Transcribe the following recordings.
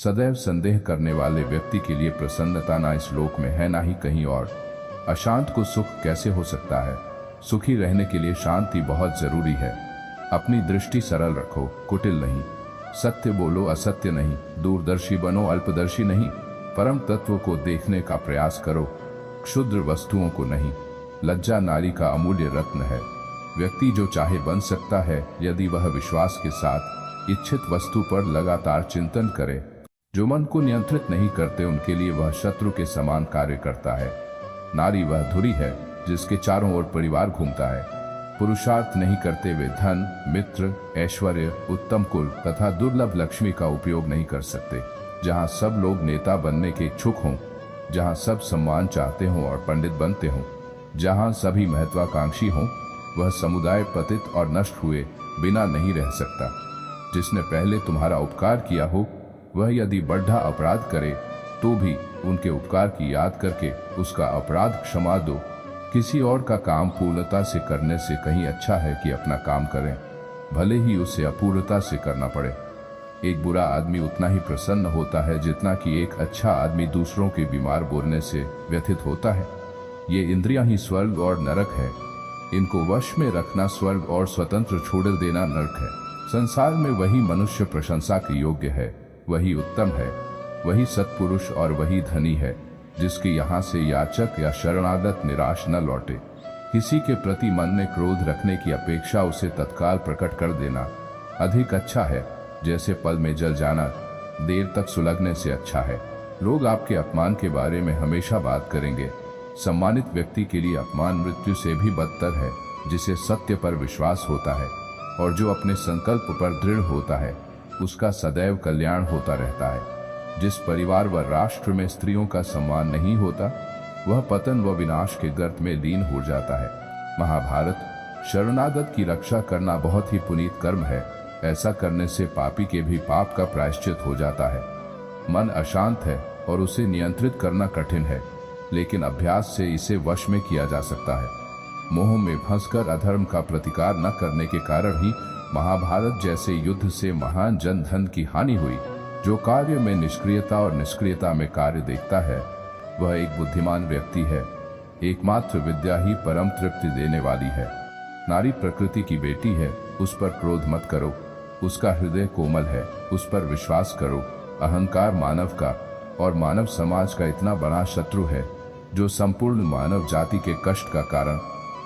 सदैव संदेह करने वाले व्यक्ति के लिए प्रसन्नता ना इस लोक में है ना ही कहीं और। अशांत को सुख कैसे हो सकता है? सुखी रहने के लिए शांति बहुत जरूरी है। अपनी दृष्टि सरल रखो, कुटिल नहीं। सत्य बोलो, असत्य नहीं। दूरदर्शी बनो, अल्पदर्शी नहीं। परम तत्व को देखने का प्रयास करो, क्षुद्र वस्तुओं को नहीं। लज्जा नारी का अमूल्य रत्न है। व्यक्ति जो चाहे बन सकता है यदि वह विश्वास के साथ इच्छित वस्तु पर लगातार चिंतन करे। जो मन को नियंत्रित नहीं करते उनके लिए वह शत्रु के समान कार्य करता है। नारी वह धुरी है जिसके चारों ओर परिवार घूमता है। पुरुषार्थ नहीं करते वे धन, मित्र, ऐश्वर्य, उत्तम कुल तथा दुर्लभ लक्ष्मी का उपयोग नहीं कर सकते। जहाँ सब लोग नेता बनने के इच्छुक हों, जहाँ सब सम्मान चाहते हों और पंडित बनते हों, जहाँ सभी महत्वाकांक्षी हों, वह समुदाय पतित और नष्ट हुए बिना नहीं रह सकता। जिसने पहले तुम्हारा उपकार किया हो वह यदि बढ़ा अपराध करे तो भी उनके उपकार की याद करके उसका अपराध क्षमा दो। किसी और का काम पूर्णता से करने से कहीं अच्छा है कि अपना काम करें, भले ही उसे अपूर्णता से करना पड़े। एक बुरा आदमी उतना ही प्रसन्न होता है जितना कि एक अच्छा आदमी दूसरों के बीमार बोलने से व्यथित होता है। ये इंद्रियां ही स्वर्ग और नरक है। इनको वश में रखना स्वर्ग और स्वतंत्र छोड़ देना नरक है। संसार में वही मनुष्य प्रशंसा के योग्य है, वही उत्तम है, वही सत्पुरुष और वही धनी है जिसके यहाँ से याचक या शरणागत निराश न लौटे। किसी के प्रति मन में क्रोध रखने की अपेक्षा उसे तत्काल प्रकट कर देना अधिक अच्छा है। जैसे पल में जल जाना देर तक सुलगने से अच्छा है। लोग आपके अपमान के बारे में हमेशा बात करेंगे। सम्मानित व्यक्ति के लिए अपमान मृत्यु से भी बदतर है। जिसे सत्य पर विश्वास होता है और जो अपने संकल्प पर दृढ़ होता है उसका सदैव कल्याण होता रहता है। जिस परिवार व राष्ट्र में स्त्रियों का सम्मान नहीं होता वह पतन व विनाश के गर्त में लीन हो जाता है। महाभारत, शरणागत की रक्षा करना बहुत ही पुनीत कर्म है। ऐसा करने से पापी के भी पाप का प्रायश्चित हो जाता है। मन अशांत है और उसे नियंत्रित करना कठिन है, लेकिन अभ्यास से इसे वश में किया जा सकता है। मोह में फंसकर अधर्म का प्रतिकार न करने के कारण ही महाभारत जैसे युद्ध से महान जन धन की हानि हुई। जो कार्य में निष्क्रियता और निष्क्रियता में कार्य देखता है वह एक बुद्धिमान व्यक्ति है। एकमात्र विद्या ही परम तृप्ति देने वाली है। नारी प्रकृति की बेटी है, उस पर क्रोध मत करो। उसका हृदय कोमल है, उस पर विश्वास करो। अहंकार मानव का और मानव समाज का इतना बड़ा शत्रु है जो संपूर्ण मानव जाति के कष्ट का कारण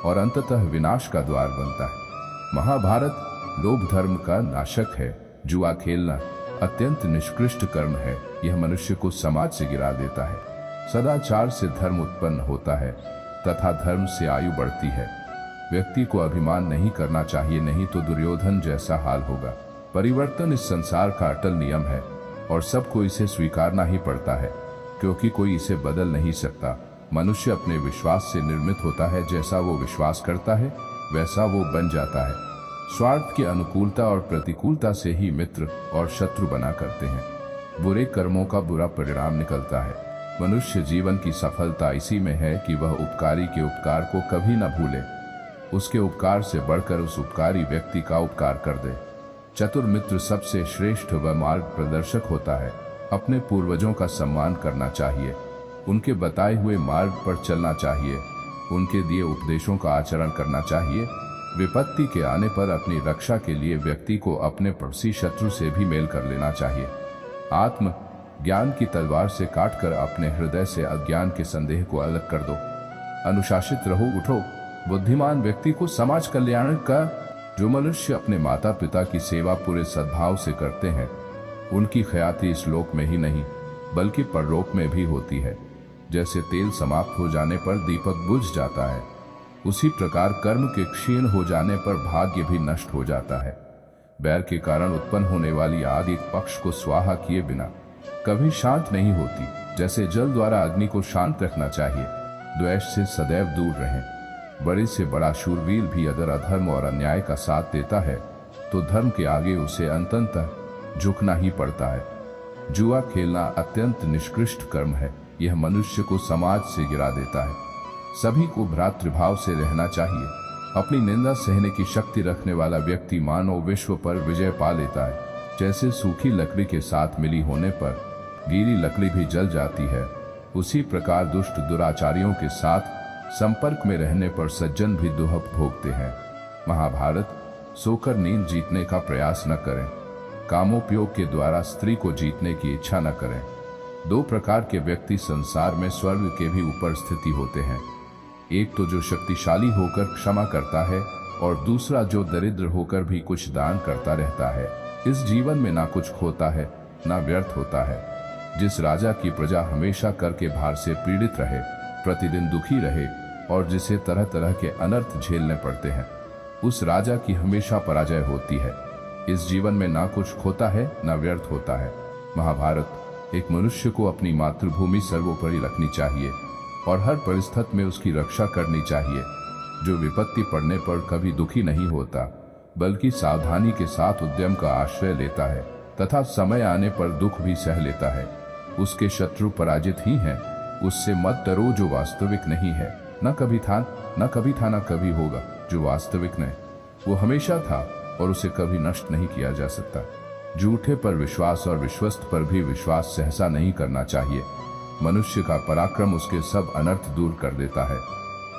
और अंततः विनाश का द्वार बनता है। महाभारत लोभ धर्म का नाशक है। जुआ खेलना अत्यंत निष्कृष्ट कर्म है। यह मनुष्य को समाज से गिरा देता है। सदाचार से धर्म उत्पन्न होता है तथा धर्म से आयु बढ़ती है। व्यक्ति को अभिमान नहीं करना चाहिए, नहीं तो दुर्योधन जैसा हाल होगा। परिवर्तन इस संसार का अटल नियम है और सबको इसे स्वीकारना ही पड़ता है, क्योंकि कोई इसे बदल नहीं सकता। मनुष्य अपने विश्वास से निर्मित होता है। जैसा वो विश्वास करता है वैसा वो बन जाता है। स्वार्थ की अनुकूलता और प्रतिकूलता से ही मित्र और शत्रु बना करते हैं। बुरे कर्मों का बुरा परिणाम निकलता है। मनुष्य जीवन की सफलता इसी में है कि वह उपकारी के उपकार को कभी न भूले, उसके उपकार से बढ़कर उस उपकारी व्यक्ति का उपकार कर दे। चतुर मित्र सबसे श्रेष्ठ व मार्ग प्रदर्शक होता है। अपने पूर्वजों का सम्मान करना चाहिए, उनके बताए हुए मार्ग पर चलना चाहिए, उनके दिए उपदेशों का आचरण करना चाहिए। विपत्ति के आने पर अपनी रक्षा के लिए व्यक्ति को अपने पड़ोसी शत्रु से भी मेल कर लेना चाहिए। आत्म ज्ञान की तलवार से काटकर अपने हृदय से अज्ञान के संदेह को अलग कर दो। अनुशासित रहो, उठो। बुद्धिमान व्यक्ति को समाज कल्याण का। जो मनुष्य अपने माता पिता की सेवा पूरे सद्भाव से करते हैं उनकी ख्याति इस लोक में ही नहीं बल्कि परलोक में भी होती है। जैसे तेल समाप्त हो जाने पर दीपक बुझ जाता है, उसी प्रकार कर्म के क्षीण हो जाने पर भाग्य भी नष्ट हो जाता है। बैर के कारण उत्पन्न होने वाली आग एक पक्ष को स्वाहा किए बिना कभी शांत नहीं होती। जैसे जल द्वारा अग्नि को शांत रखना चाहिए, द्वेष से सदैव दूर रहें। बड़े से बड़ा शूरवीर भी अगर अधर्म और अन्याय का साथ देता है तो धर्म के आगे उसे अंततः झुकना ही पड़ता है। जुआ खेलना अत्यंत निष्कृष्ट कर्म है। यह मनुष्य को समाज से गिरा देता है। सभी को भ्रातृभाव से रहना चाहिए। अपनी निंदा सहने की शक्ति रखने वाला व्यक्ति मानव विश्व पर विजय पा लेता है। जैसे सूखी लकड़ी के साथ मिली होने पर गीली लकड़ी भी जल जाती है, उसी प्रकार दुष्ट दुराचारियों के साथ संपर्क में रहने पर सज्जन भी दुख भोगते हैं। महाभारत। सोकर नींद जीतने का प्रयास न करें। कामोपयोग के द्वारा स्त्री को जीतने की इच्छा न करें। दो प्रकार के व्यक्ति संसार में स्वर्ग के भी ऊपर स्थिति होते हैं। एक तो जो शक्तिशाली होकर क्षमा करता है और दूसरा जो दरिद्र होकर भी कुछ दान करता रहता है। इस जीवन में ना कुछ खोता है ना व्यर्थ होता है। जिस राजा की प्रजा हमेशा कर के भार से पीड़ित रहे, प्रतिदिन दुखी रहे और जिसे तरह तरह के अनर्थ झेलने पड़ते हैं, उस राजा की हमेशा पराजय होती है। इस जीवन में ना कुछ खोता है ना व्यर्थ होता है। महाभारत। एक मनुष्य को अपनी मातृभूमि सर्वोपरि रखनी चाहिए और हर परिस्थिति में उसकी रक्षा करनी चाहिए। जो विपत्ति पड़ने पर कभी दुखी नहीं होता, बल्कि सावधानी के साथ उद्यम का आश्रय लेता है तथा समय आने पर दुख भी सह लेता है, उसके शत्रु पराजित ही हैं। उससे मत डरो जो वास्तविक नहीं है। न कभी था न कभी होगा। जो वास्तविक नहीं, वो हमेशा था और उसे कभी नष्ट नहीं किया जा सकता। झूठे पर विश्वास और विश्वस्त पर भी विश्वास सहसा नहीं करना चाहिए। मनुष्य का पराक्रम उसके सब अनर्थ दूर कर देता है।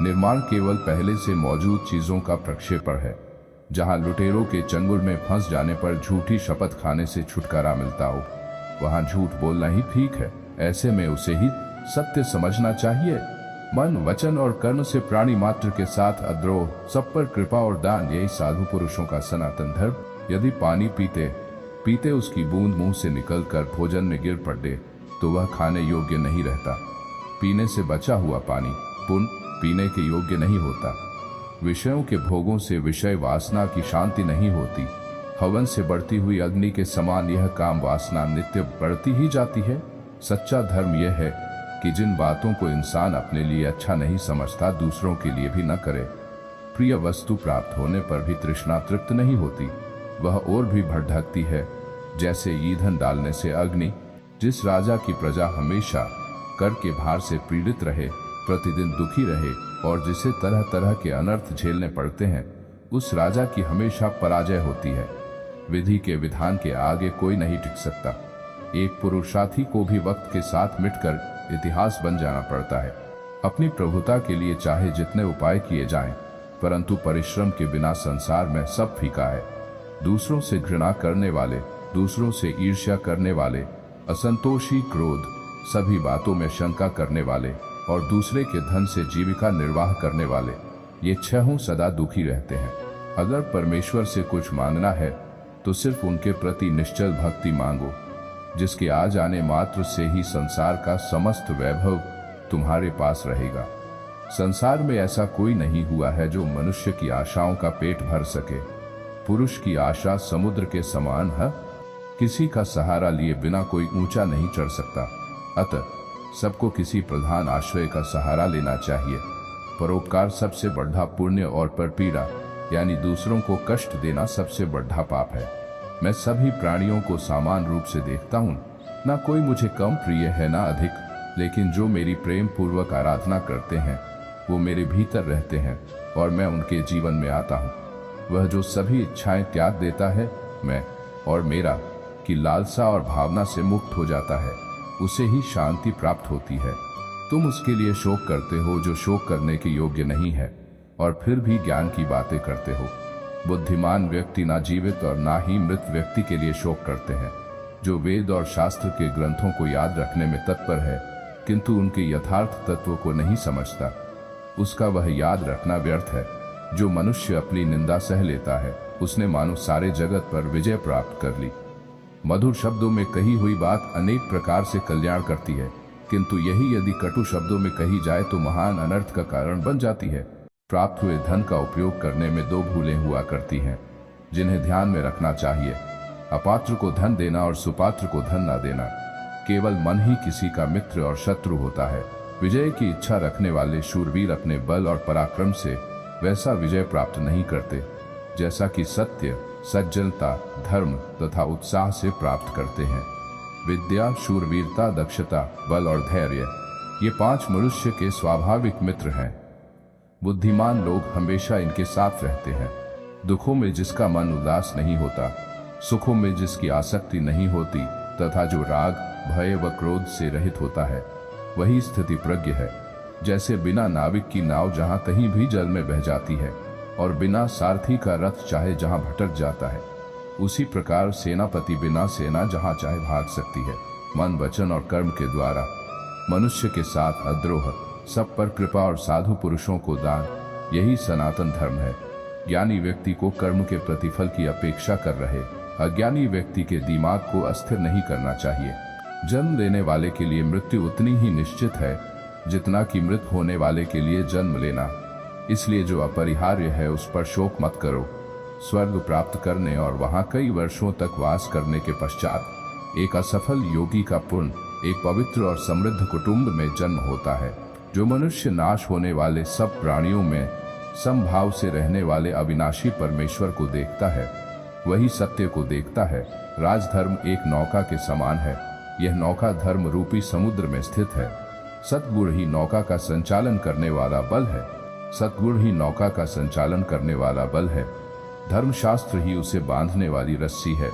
निर्माण केवल पहले से मौजूद चीजों का प्रक्षेपण है। जहां लुटेरों के चंगुल में फंस जाने पर झूठी शपथ खाने से छुटकारा मिलता हो, वहां झूठ बोलना ही ठीक है। ऐसे में उसे ही सत्य समझना चाहिए। मन, वचन और कर्म से प्राणी मात्र के साथ अद्रोह, सब पर कृपा और दान, यही साधु पुरुषों का सनातन धर्म। यदि पानी पीते पीते उसकी बूंद मुंह से निकलकर भोजन में गिर पड़े तो वह खाने योग्य नहीं रहता। पीने से बचा हुआ पानी पुण्य पीने के योग्य नहीं होता। विषयों के भोगों से विषय वासना की शांति नहीं होती। हवन से बढ़ती हुई अग्नि के समान यह काम वासना नित्य बढ़ती ही जाती है। सच्चा धर्म यह है कि जिन बातों को इंसान अपने लिए अच्छा नहीं समझता, दूसरों के लिए भी न करे। प्रिय वस्तु प्राप्त होने पर भी तृष्णा तृप्त नहीं होती, वह और भी भड़कती है। जैसे ईंधन डालने से अग्नि। जिस राजा की प्रजा हमेशा कर के भार से पीड़ित रहे, प्रतिदिन दुखी रहे और जिसे तरह तरह के अनर्थ झेलने पड़ते हैं, उस राजा की हमेशा पराजय होती है। विधि के विधान के आगे कोई नहीं टिक सकता। एक पुरुषार्थी को भी वक्त के साथ मिटकर इतिहास बन जाना पड़ता है। अपनी प्रभुता के लिए चाहे जितने उपाय किए जाएं, परंतु परिश्रम के बिना संसार में सब फीका है। दूसरों से घृणा करने वाले, दूसरों से ईर्ष्या करने वाले, असंतोषी, क्रोध, सभी बातों में शंका करने वाले और दूसरे के धन से जीविका निर्वाह करने वाले, ये छहों सदा दुखी रहते हैं। अगर परमेश्वर से कुछ मांगना है तो सिर्फ उनके प्रति निश्चल भक्ति मांगो, जिसके आ जाने मात्र से ही संसार का समस्त वैभव तुम्हारे पास रहेगा। संसार में ऐसा कोई नहीं हुआ है जो मनुष्य की आशाओं का पेट भर सके। पुरुष की आशा समुद्र के समान है। किसी का सहारा लिए बिना कोई ऊंचा नहीं चढ़ सकता। अतः सबको किसी प्रधान आश्रय का सहारा लेना चाहिए। परोपकार सबसे बड़ा पुण्य और परपीड़ा यानी दूसरों को कष्ट देना सबसे बड़ा पाप है। मैं सभी प्राणियों को समान रूप से देखता हूँ, ना कोई मुझे कम प्रिय है ना अधिक, लेकिन जो मेरी प्रेम पूर्वक आराधना करते हैं वो मेरे भीतर रहते हैं और मैं उनके जीवन में आता हूँ। वह जो सभी इच्छाएं त्याग देता है, मैं और मेरा की लालसा और भावना से मुक्त हो जाता है, उसे ही शांति प्राप्त होती है। तुम उसके लिए शोक करते हो जो शोक करने के योग्य नहीं है और फिर भी ज्ञान की बातें करते हो। बुद्धिमान व्यक्ति ना जीवित और ना ही मृत व्यक्ति के लिए शोक करते हैं। जो वेद और शास्त्र के ग्रंथों को याद रखने में तत्पर है किंतु उनके यथार्थ तत्व को नहीं समझता, उसका वह याद रखना व्यर्थ है। जो मनुष्य अपनी निंदा सह लेता है, उसने मानो सारे जगत पर विजय प्राप्त कर ली। मधुर शब्दों में कही हुई बात अनेक प्रकार से कल्याण करती है, किंतु यही यदि कटु शब्दों में कही जाए तो महान अनर्थ का कारण बन जाती है। प्राप्त हुए धन का उपयोग करने में दो भूलें हुआ करती हैं, जिन्हें ध्यान में रखना चाहिए। अपात्र को धन देना और सुपात्र को धन न देना। केवल मन ही किसी का मित्र और शत्रु होता है। विजय की इच्छा रखने वाले शूरवीर अपने बल और पराक्रम से वैसा विजय प्राप्त नहीं करते जैसा कि सत्य, सज्जनता, धर्म तथा उत्साह से प्राप्त करते हैं। विद्या, शूरवीरता, दक्षता, बल और धैर्य, ये पांच मनुष्य के स्वाभाविक मित्र हैं। बुद्धिमान लोग हमेशा इनके साथ रहते हैं। दुखों में जिसका मन उदास नहीं होता, सुखों में जिसकी आसक्ति नहीं होती तथा जो राग, भय व क्रोध से रहित होता है, वही स्थिति प्रज्ञ है। जैसे बिना नाविक की नाव जहां कहीं भी जल में बह जाती है और बिना सारथी का रथ चाहे जहां भटक जाता है, उसी प्रकार सेनापति बिना सेना जहां चाहे भाग सकती है। मन, वचन और कर्म के द्वारा मनुष्य के साथ अद्रोह, सब पर कृपा और साधु पुरुषों को दान, यही सनातन धर्म है। ज्ञानी व्यक्ति को कर्म के प्रतिफल की अपेक्षा कर रहे अज्ञानी व्यक्ति के दिमाग को अस्थिर नहीं करना चाहिए। जन्म लेने वाले के लिए मृत्यु उतनी ही निश्चित है जितना कि मृत होने वाले के लिए जन्म लेना। इसलिए जो अपरिहार्य है उस पर शोक मत करो। स्वर्ग प्राप्त करने और वहां कई वर्षों तक वास करने के पश्चात एक असफल योगी का पुण्य एक पवित्र और समृद्ध कुटुंब में जन्म होता है। जो मनुष्य नाश होने वाले सब प्राणियों में समभाव से रहने वाले अविनाशी परमेश्वर को देखता है, वही सत्य को देखता है। राजधर्म एक नौका के समान है। यह नौका धर्म रूपी समुद्र में स्थित है। सद्गुण ही नौका का संचालन करने वाला बल है। सद्गुण ही नौका का संचालन करने वाला बल है। धर्मशास्त्र ही उसे बांधने वाली रस्सी है।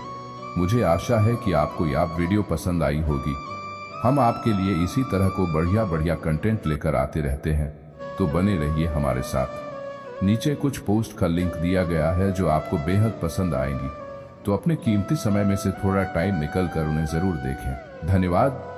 मुझे आशा है कि आपको यह वीडियो पसंद आई होगी। हम आपके लिए इसी तरह को बढ़िया बढ़िया कंटेंट लेकर आते रहते हैं, तो बने रहिए हमारे साथ। नीचे कुछ पोस्ट का लिंक दिया गया है जो आपको बेहद पसंद आएंगी, तो अपने कीमती समय में से थोड़ा टाइम निकल कर उन्हें जरूर देखें। धन्यवाद।